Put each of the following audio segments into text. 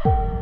ام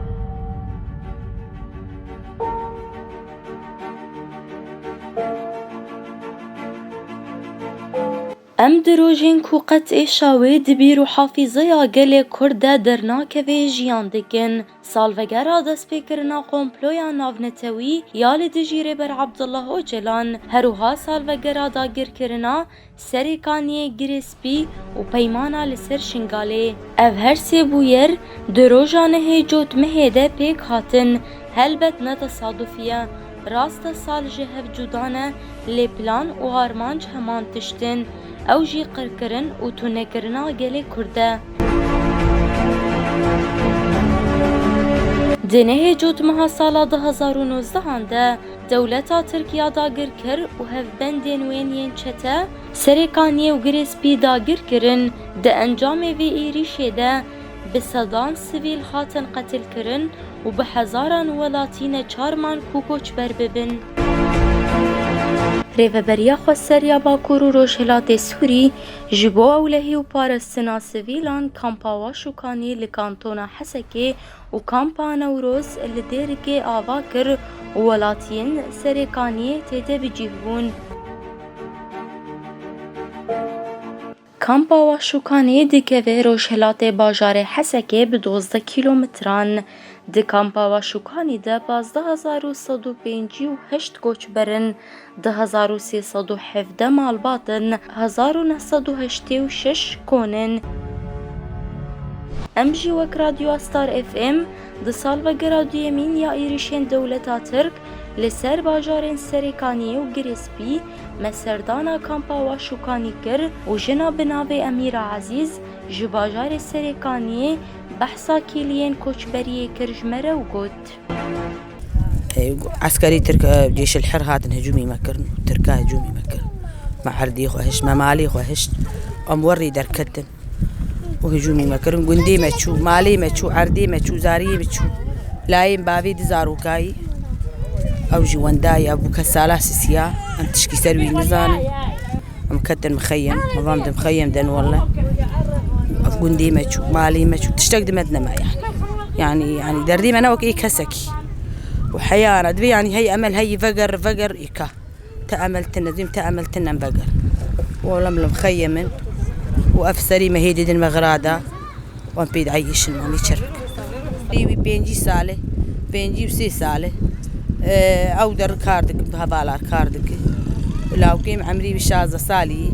دروژین کو قطع شاوی دبیر و حافظه گل کرده درناکوی جیان دکن سالوگرا دست پیکرنا قومپلویا ناونتوی یال دجیره بر عبدالله اوجلان هروها سالوگرا داگیر کرنا سریکانی گریسپی و پیمانا لسر شنگاله او هر سی بویر دروژانه جوت مهده پیک هاتن هلبت نتصادفیه راست سال جهف جودانه لپلان و آرمانج همان تشتن او جی قرکرن و تونکرنا گلی کرده دنه جوت مها سالا 2019 هنده دولتا ترکیه داگر کر و هفبندین وینین چته سریکانی و گریسپی داگر کرن ده انجام وی ایریشه ده به صدان سویل خاتن قتل کرن و به هزاران ولاتین چارمان کوکوچ بر ببن ریوبریا خوستریا باکور و روشهلات سوری جبو اولهی و پارستنا سویلان کامپاوا شوکانی لکانتونا حسکی و کامپا نوروز لدیرگی آوا کر و ولاتین سریکانی تیده بجیبون کامپا و شوکانی دکوه روشهلات باجار حسکی به 12 کیلومتران ده کامپا و شوکانی ده 12158 گوچ برن 2317 مالباتن 1986 کونن امجی وک رادیو استار اف ام ده سال و گرادیو مین یا ایریشن دولتا ترک لسر باجارین سریکانی و گریسپی مسردانا کامپا و شوکانی کر و جنا بناو امیر عزیز جباجار سریکانی بحثا كيلين كوچبري كرجمرة وقود عسكري ترك جيش الحر هاتن هجومي مكرن تركا هجومي مكرن مع عردي خوهش ممالي خوهش اموري دركتن وهجومي مكرن قندي مچو مالي مچو عردي مچو زاري مچو لايم بافي دزاروكاي او جوانداي ابو كسالا سيسيا ام تشكي سروي نزان ام كتن مخيم مضام مخيم دن والله قندي مچو مالي مچو تشتاق دمدنا ما يعني دردي انا وكي كسكي وحيانا دبي يعني هي امل هي فقر إيكا تأملتنا زي تأملتنا بقر ولم خيمن وافسري ما هي دي المغراده وانبيد عيش ما يشرك بينجي ساله بينجي وسي ساله او در كاردك بهبالار كاردك ولو قيم عمري بشازه سالي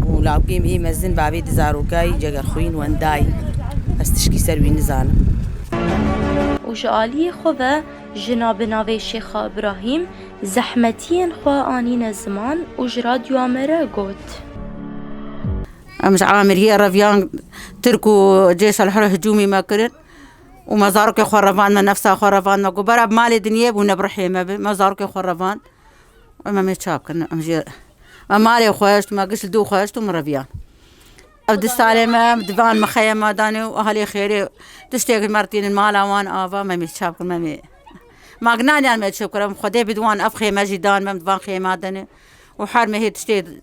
ولو قيم اي مزن بابي دزاروكاي جگر خوين وانداي استشكي سروي نزانه وجعالي خوة جناب ناوي شيخ إبراهيم زحمتين خواه آنين زمان وجراديو عمره قوت مش عامر هي رفيان تركوا جيش الحر هجومي ما كرن ومزارك خرفان ما نفسها خرفان ما قبرب مالي دنيا ونبرحي ما مزارك خرفان وما متشاب كنا ما مالي خواشت ما قش دو خواشت ومرفيان عبد السالم دفان مخيم ما داني واهلي خيري تشتاق مرتين المال وان افا ما متشاب ما قناني انا متشاب كرم خدي بدوان افخي مجدان ما دفان خيمات داني وحرمه هي تشتي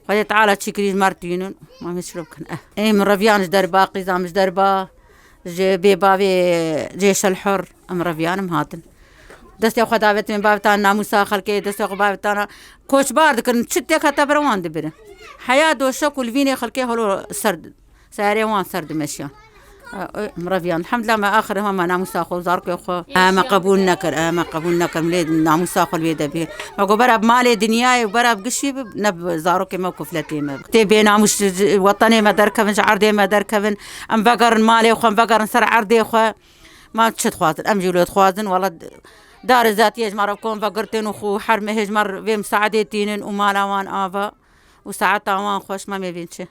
خدي تعالى تشكري مرتين ما متشاب كنا اي من رفيان دربا قزام دربا ببابي جيش الحر ام رفيان مهاتن دستي خداوت من بابتان ناموسا خلكي دستي بابتان كوش بارد كن شتي كتب روان دبره حياة دوشك والفيني خلكي هلو سرد ساري وان سرد مشيان مرفيان الحمد لله ما اخر هم ناموسا خو زارك خو ما قبول نكر مليد ناموسا خو البيد به ما برب مالي دنياي وبرب قشي نب زاروك موقف لتيم تبي ناموس وطني ما دركبن عردي ما دركبن ام بقر مالي خو ام بقر سر عردي خو ما تشد خوازن ام جولود خوازن والله دار ذاتي يجمر بكون فقرتين وخو حرمه يجمر بهم سعادتين ومالا وان آفا وساعات وان خوش ما مبين شي